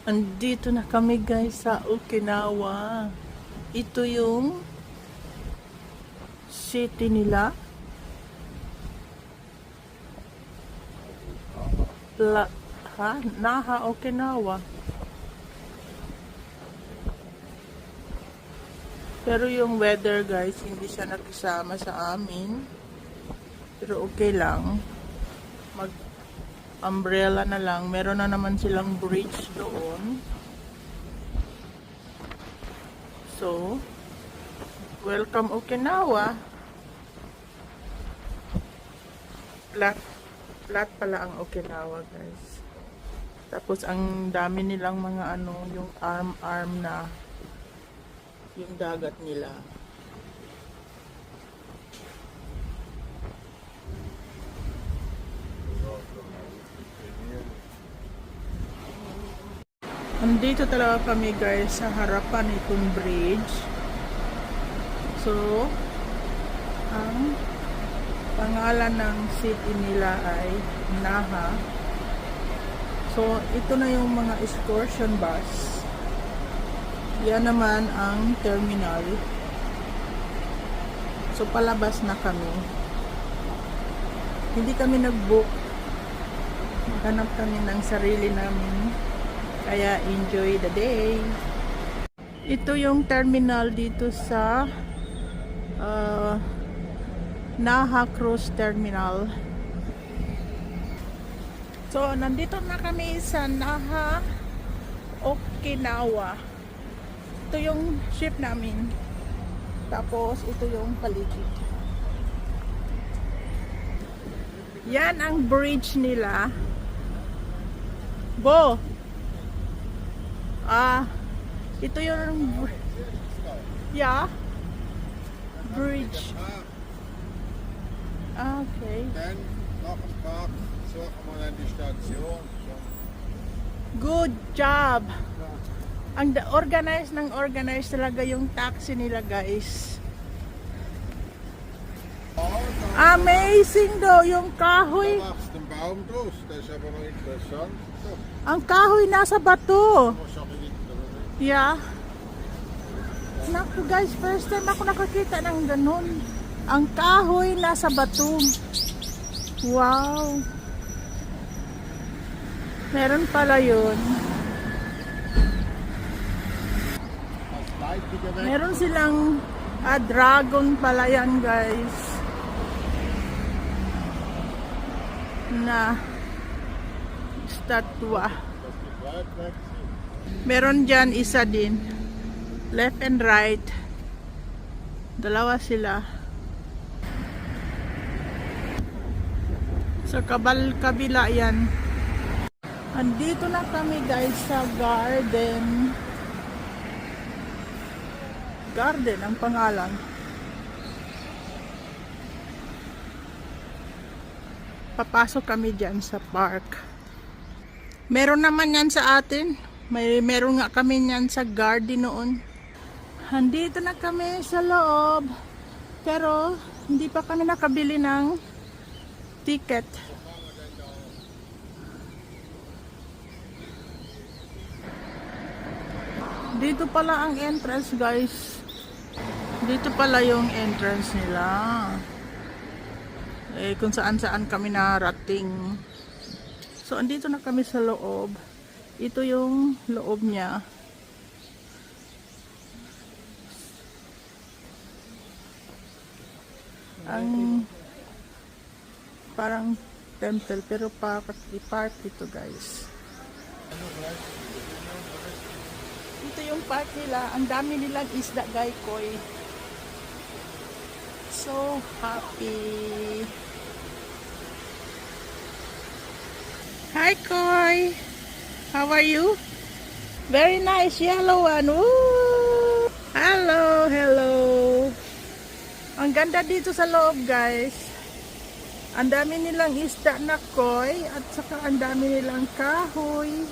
Andito na kami guys sa Okinawa. Ito yung city nila. Naha Okinawa. Pero yung weather guys, hindi siya nakisama sa amin. Pero okay lang. Mag umbrella na lang. Meron na naman silang bridge doon. So, welcome Okinawa. Flat pala ang Okinawa guys. Tapos ang dami nilang mga yung arm na yung dagat nila. Andito talaga kami guys sa harapan itong bridge. So, ang pangalan ng city nila ay Naha. So, ito na yung mga excursion bus. Yan naman ang terminal. So, palabas na kami. Hindi kami nag-book. Maghanap kami ng sarili namin. Kaya enjoy the day. Ito yung terminal dito sa Naha Cruise Terminal. So, nandito na kami sa Naha Okinawa. Ito yung ship namin. Tapos, ito yung paligid. Yan ang bridge nila. Bo! Ito yung bridge. Okay. Dann nach dem Park suchen wir dann die Station. Good job. Ang organize talaga yung taxi nila guys. Amazing daw yung kahoy. Da machst du den Baum draus, das ist aber noch interessant. So, Ang kahoy nasa bato. muss schon ein bisschen, oder? Yeah. Naku guys, first time ako nakakita ng ganun. Ang kahoy nasa bato. Wow. Meron pala yun. Als Leipziger weg. Meron silang dragon pala yan guys. Na statwa. Dass die weit weg sind. Meron dyan isa din. Left and right. Dalawa sila. Sa kabila yan. Andito na kami guys sa garden. Garden ang pangalan. Papasok kami dyan sa park. Meron naman yan sa atin. Meron nga kami yan sa garden noon. Andito na kami sa loob. Pero hindi pa kami nakabili ng ticket. Dito pala ang entrance guys. Dito pala yung entrance nila. Kung saan kami narating. So andito na kami sa loob. Ito yung loob niya. Ang parang temple pero park ito guys. Ito yung park nila. Ang dami nilang isda Gaikoy. So happy. Hi Koi. How are you? Very nice yellow one. Woo! Hello, hello. Ang ganda dito sa loob guys. Ang dami nilang isda na koi at saka ang dami nilang kahoy.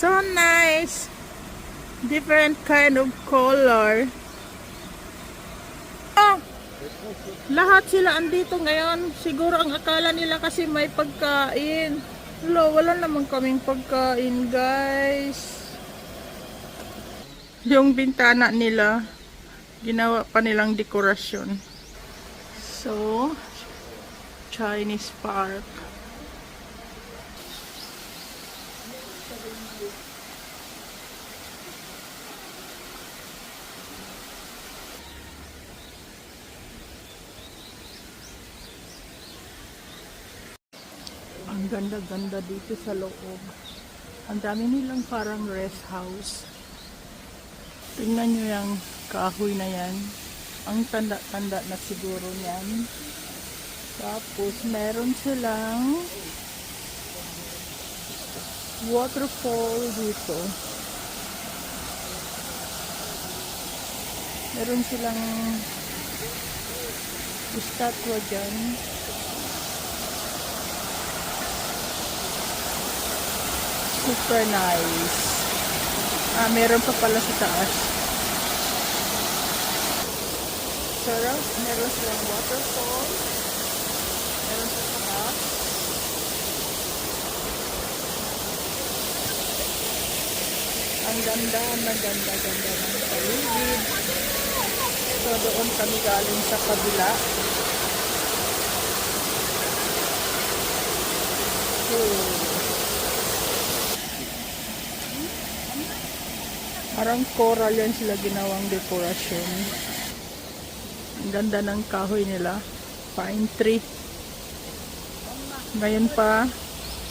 So nice. Different kind of color. Oh, Lahat sila andito ngayon. Siguro ang akala nila kasi may pagkain. Wala naman kaming pagkain, guys. Yung bintana nila, ginawa pa nilang dekorasyon. So, Chinese Park. Ang ganda-ganda dito sa loob. Ang dami nilang parang rest house. Tingnan nyo yung kahoy na yan. Ang tanda-tanda na siguro niyan. Tapos meron silang waterfall dito. Meron silang estatwa dyan. Super nice. Meron pa pala sa taas. Sarap. Meron silang waterfall. Meron sa taas. Ang ganda ng paligid. So, doon kami galing sa kabila. Parang coral yan sila ginawang dekorasyon. Ang ganda ng kahoy nila. Pine tree. Ngayon pa,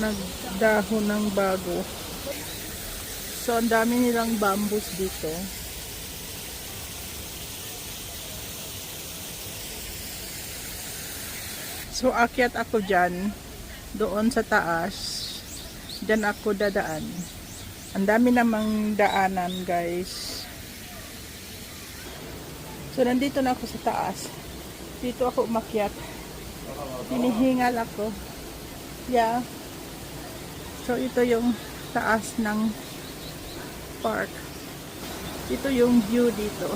nagdahon ng bago. So, ang dami nilang bambus dito. So, akyat ako dyan. Doon sa taas. Dyan ako dadaan. Ang dami namang daanan, guys. So, nandito na ako sa taas. Dito ako umakyat. Hinihingal ako. Yeah. So, ito yung taas ng park. Ito yung view dito.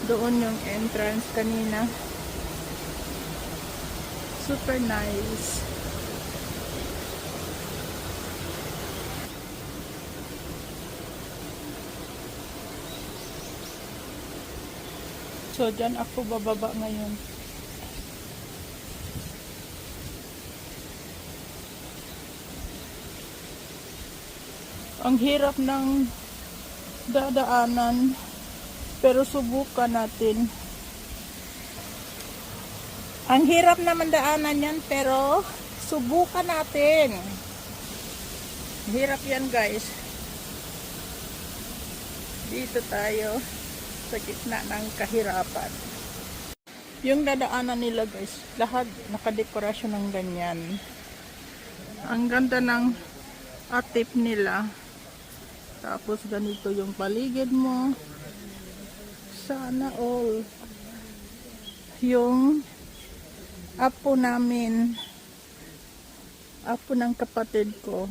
Doon yung entrance kanina. Super nice. So, dyan ako bababa ngayon. Ang hirap ng dadaanan, pero subukan natin. Ang hirap naman daanan yan, pero subukan natin. Hirap yan, guys. Dito tayo sa gitna ng kahirapan. Yung dadaanan nila, guys, lahat nakadekorasyon ng ganyan. Ang ganda ng atip nila. Tapos ganito yung paligid mo. Sana all. Yung apo namin, apo ng kapatid ko,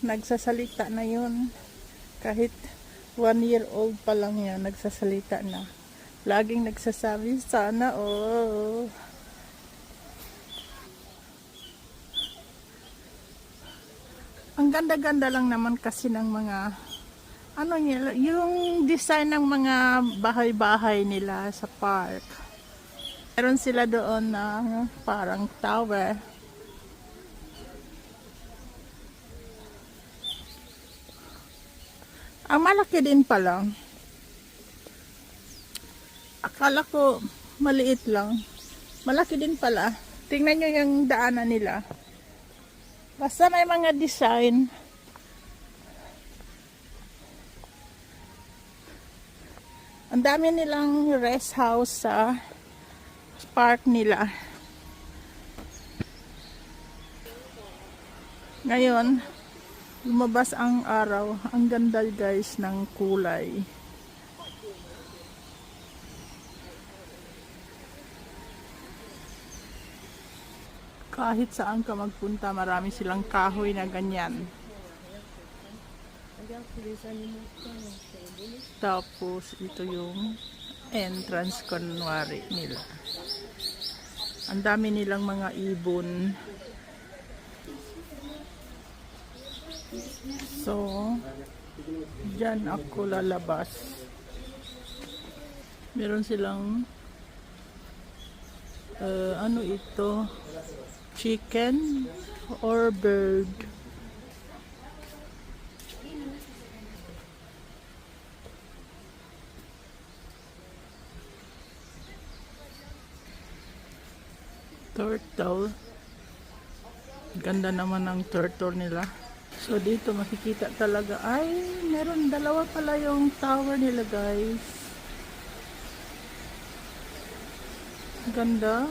nagsasalita na yun. Kahit 1 year old pa lang yan, nagsasalita na. Laging nagsasabi, sana all. Ang ganda-ganda lang naman kasi ng mga ano nila, yung design ng mga bahay-bahay nila sa park. Meron sila doon na parang tower. Ang malaki din pala. Akala ko maliit lang. Malaki din pala. Tingnan nyo yung daanan nila. Basta may mga design. Ang dami nilang rest house sa park nila. Ngayon, lumabas ang araw. Ang ganda, guys, ng kulay. Kahit saan ka magpunta, marami silang kahoy na ganyan. Tapos, ito yung entrance kunwari nila. Ang dami nilang mga ibon. So, dyan ako lalabas. Meron silang ano ito? Chicken or bird? Turtle. Ganda naman ng turtle nila. So dito makikita talaga, ay meron dalawa pala yung tower nila guys. Ganda.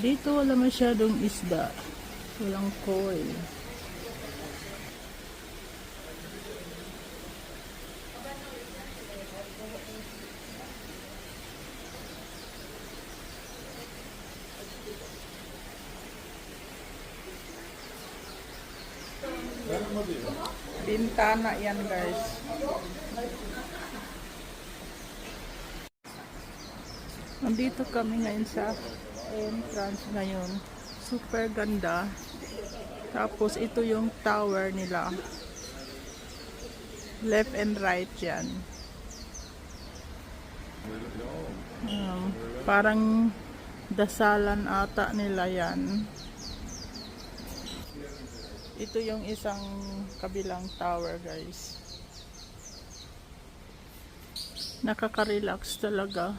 Dito wala masyadong isda. Walang koi. Bintana yan guys. Nandito kami ngayon sa entrance ngayon. Super ganda. Tapos ito yung tower nila. Left and right yan. Parang dasalan ata nila yan. Ito yung isang kabilang tower guys. Nakaka-relax talaga.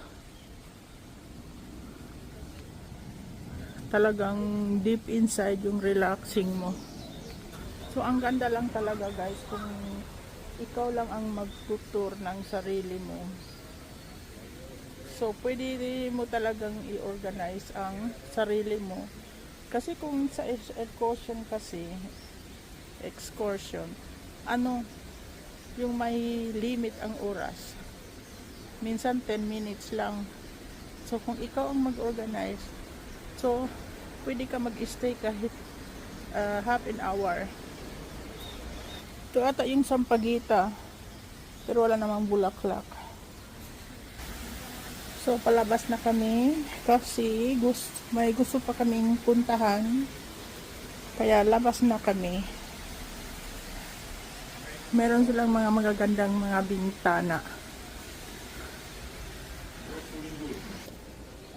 Talagang deep inside yung relaxing mo. So ang ganda lang talaga guys kung ikaw lang ang magtutur ng sarili mo. So pwede mo talagang i-organize ang sarili mo. Kasi kung sa excursion, ano, yung may limit ang oras. Minsan 10 minutes lang. So kung ikaw ang mag-organize, so pwede ka mag-stay kahit half an hour. Ito ata yung Sampaguita, pero wala namang bulaklak. So palabas na kami kasi may gusto pa kaming puntahan. Kaya labas na kami. Meron silang mga magagandang mga bintana.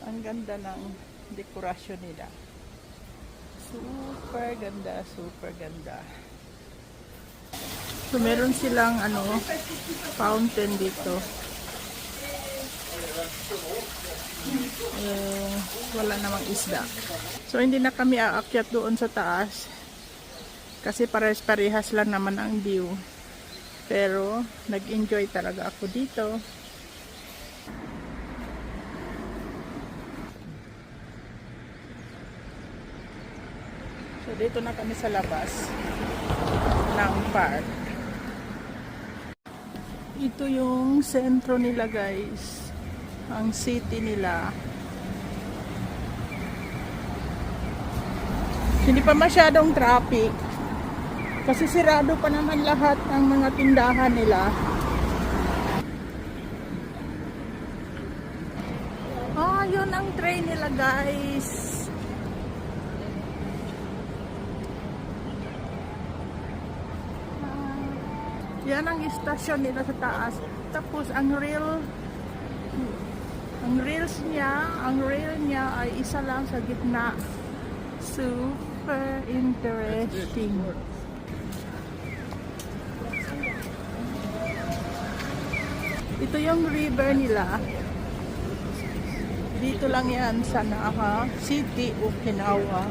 Ang ganda ng dekorasyon nila. Super ganda, super ganda. So meron silang fountain dito. Wala namang isda. So hindi na kami aakyat doon sa taas kasi pares-parehas lang naman ang view. Pero nag-enjoy talaga ako dito. So dito na kami sa labas ng park. Ito yung sentro nila guys. Ang city nila. Hindi pa masyadong traffic. Kasi sirado pa naman lahat ng mga tindahan nila. Yun ang train nila guys. Yan ang istasyon nila sa taas. Tapos ang rail niya ay isa lang sa gitna. Super interesting. Ito yung river nila. Dito lang yan sa Naha City, Okinawa.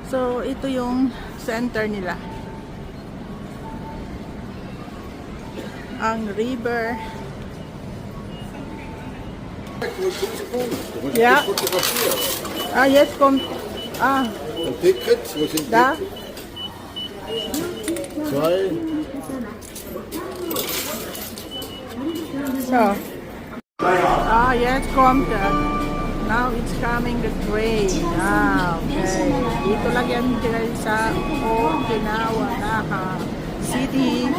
So, ito yung center nila. Ang river. Ja. Jetzt kommt. Ein Ticket, wo sind Da. Zwei. So. Jetzt kommt er. now it's coming the train. Ah, okay. Dito lang yan guys sa Okinawa, Naha City.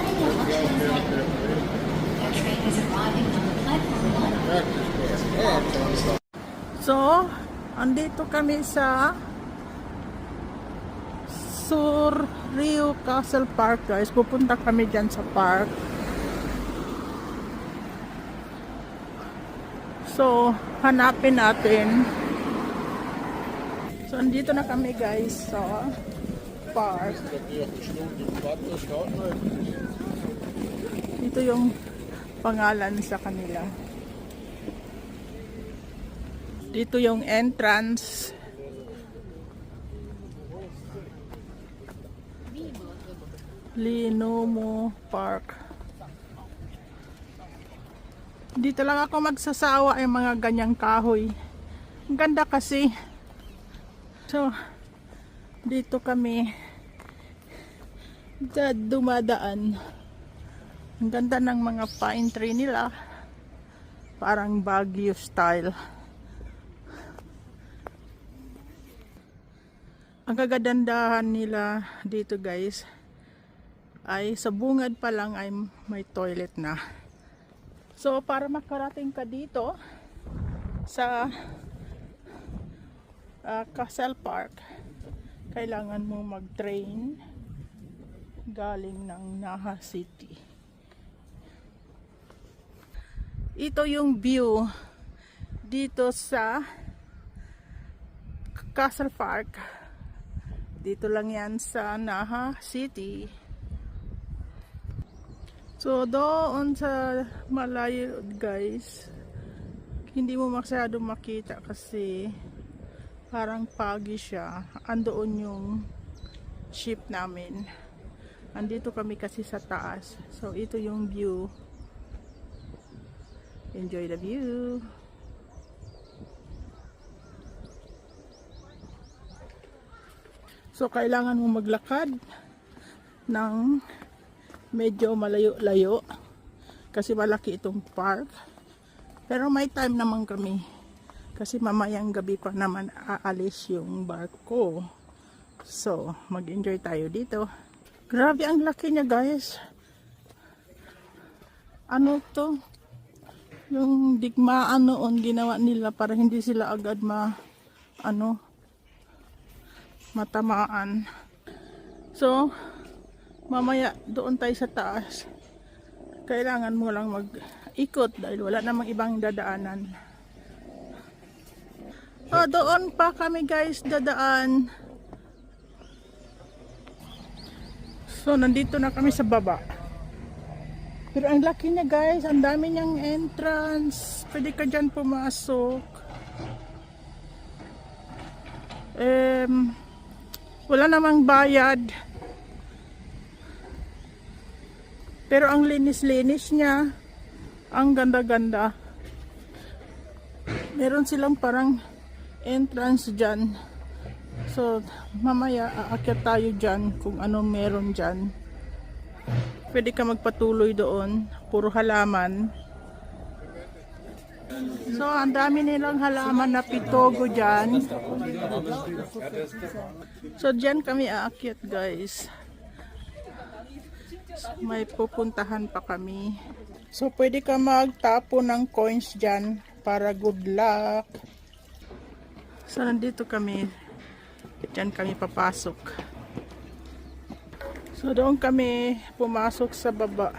So, andito kami sa Surrey Castle Park guys. Pupunta kami dyan sa park. So, hanapin natin. So, andito na kami guys sa park. Ito yung pangalan sa kanila. Dito yung entrance. Linomo Park. Dito lang ako magsasawa yung mga ganyang kahoy. Ang ganda kasi. So, dito kami dumadaan. Ang ganda ng mga pine tree nila. Parang Baguio style. Ang kagandahan nila dito guys ay sa bungad pa lang ay may toilet na. So para makarating ka dito sa Castle Park, kailangan mo mag-train galing ng Naha City. Ito yung view dito sa Castle Park. Dito lang yan sa Naha City. So doon sa malayo guys, hindi mo masyado makita kasi parang pagi siya. Andoon yung ship namin. Andito kami kasi sa taas. So ito yung view. Enjoy the view. So kailangan mo maglakad ng medyo malayo-layo kasi malaki itong park. Pero may time naman kami kasi mamayang gabi pa naman aalis yung barko. So mag-enjoy tayo dito. Grabe ang laki niya guys. Ano to? Yung digmaan noon ginawa nila para hindi sila agad matamaan. So mamaya doon tayo sa taas. Kailangan mo lang mag-ikot dahil wala namang ibang dadaanan. Doon pa kami guys dadaan. So nandito na kami sa baba. Pero ang laki niya guys, ang dami niyang entrance. Pwede ka dyan pumasok. Wala namang bayad. Pero ang linis-linis niya, ang ganda-ganda. Meron silang parang entrance dyan. So, mamaya aakyat tayo dyan kung ano meron dyan. Pwede ka magpatuloy doon. Puro halaman. So, ang dami nilang halaman na pitogo dyan. So, dyan kami aakyat guys. May pupuntahan pa kami. So pwede ka magtapo ng coins dyan para good luck. So nandito kami. Dyan kami papasok. So doon kami pumasok sa baba.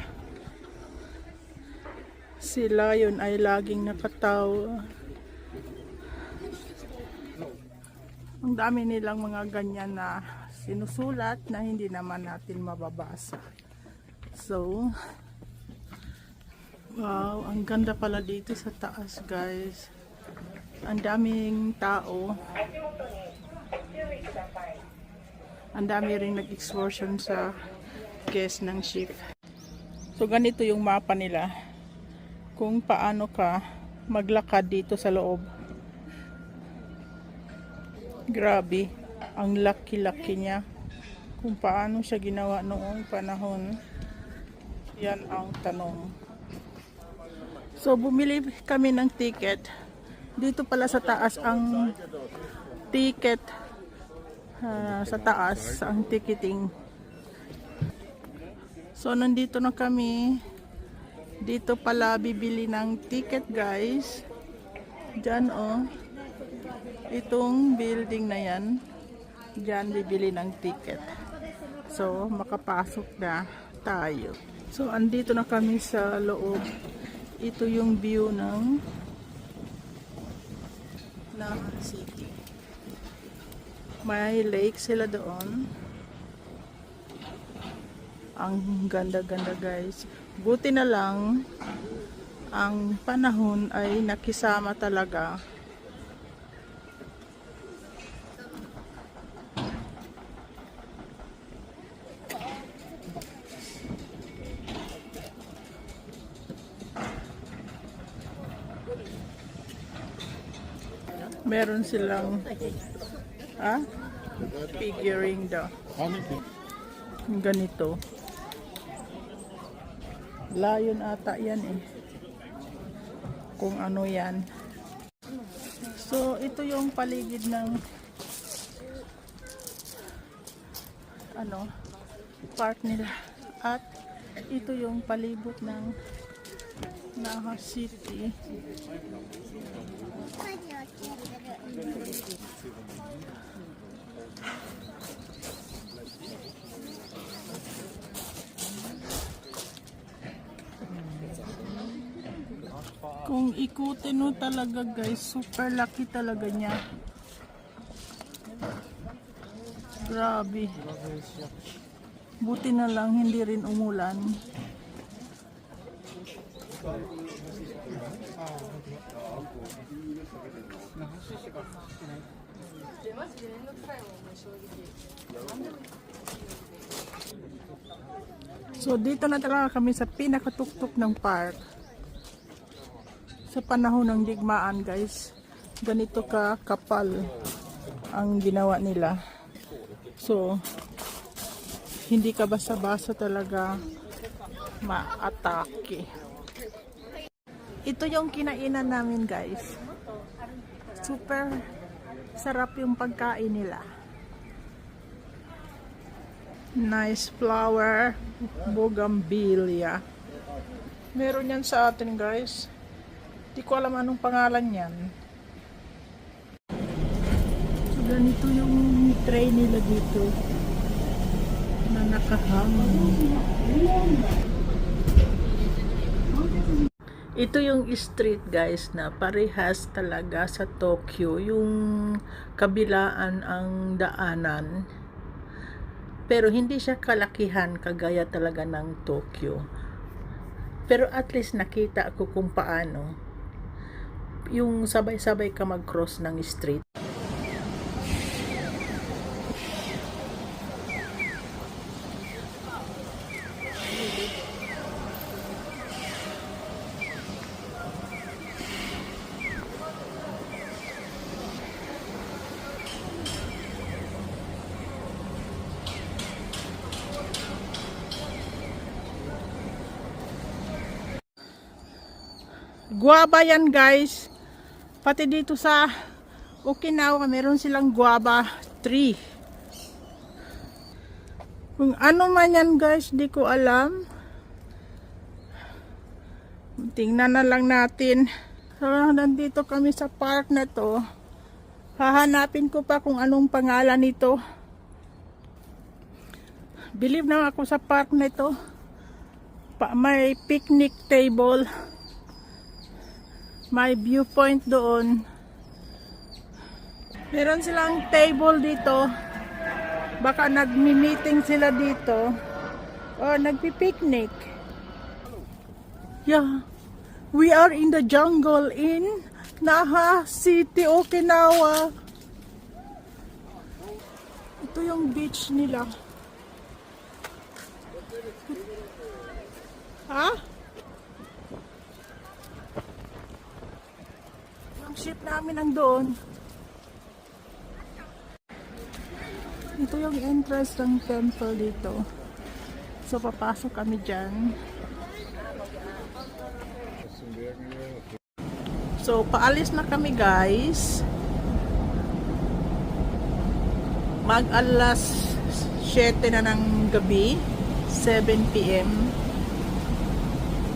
Si Lion ay laging nakatawa. Ang dami nilang mga ganyan na sinusulat na hindi naman natin mababasa. So, wow, ang ganda pala dito sa taas guys. Ang daming tao. Ang dami rin nag-excursion sa guest ng ship. So, ganito yung mapa nila. Kung paano ka maglakad dito sa loob. Grabe, ang laki-laki niya. Kung paano siya ginawa noong panahon. Yan ang tanong. So bumili kami ng ticket Dito pala sa taas ang ticket. Sa taas ang ticketing. So nandito na kami. Dito pala bibili ng ticket, guys. Diyan oh. Itong building na yan. Diyan bibili ng ticket. So makapasok na tayo. So andito na kami sa loob. Ito yung view ng city. May lake sila doon. Ang ganda-ganda, guys. Buti na lang ang panahon ay nakisama talaga. Meron silang figuring daw. Ganito. Lion ata yan eh. Kung ano yan. So, ito yung paligid ng park nila. At ito yung palibot ng Naha City. Kung ikutin mo talaga, guys, super laki talaga niya. Grabe. Buti na lang hindi rin umulan. So dito na talaga kami sa pinakatuktok ng park. Sa panahon ng digmaan, guys, ganito ka kapal ang ginawa nila. So hindi ka basa-basa talaga ma-atake. Ito yung kinainan namin, guys. Super sarap yung pagkain nila. Nice flower, bougainvillea. Meron yan sa atin, guys. Di ko alam anong pangalan yan. So, ganito yung tray nila dito na nakahang. Ito yung street, guys, na parehas talaga sa Tokyo. Yung kabilaan ang daanan. Pero hindi siya kalakihan kagaya talaga ng Tokyo. Pero at least nakita ko kung paano yung sabay-sabay ka mag-cross ng street. Guava yan, guys. Pati dito sa Okinawa meron silang guava tree. Kung ano man yan, guys, di ko alam. Tingnan na lang natin. So nandito kami sa park na to. Hahanapin ko pa kung anong pangalan nito. Believe na ako sa park na to. May picnic table. May viewpoint doon. Meron silang table dito. Baka nagmi-meeting sila dito. Or nagpi-picnic. Yeah. We are in the jungle in Naha City, Okinawa. Ito yung beach nila. Ha? Yung ship namin nandoon. Ito yung entrance ng temple dito. So papasok kami dyan. So, paalis na kami guys. Mag-alas 7 na ng gabi, 7 p.m.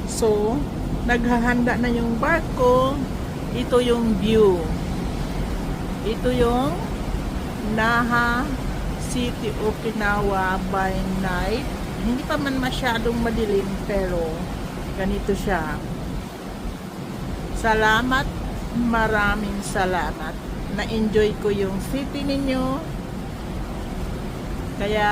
So, naghahanda na yung barko. Ito yung view. Ito yung Naha City, Okinawa by night. Hindi pa man masyadong madilim pero ganito siya. Salamat, maraming salamat. Na-enjoy ko yung city ninyo. Kaya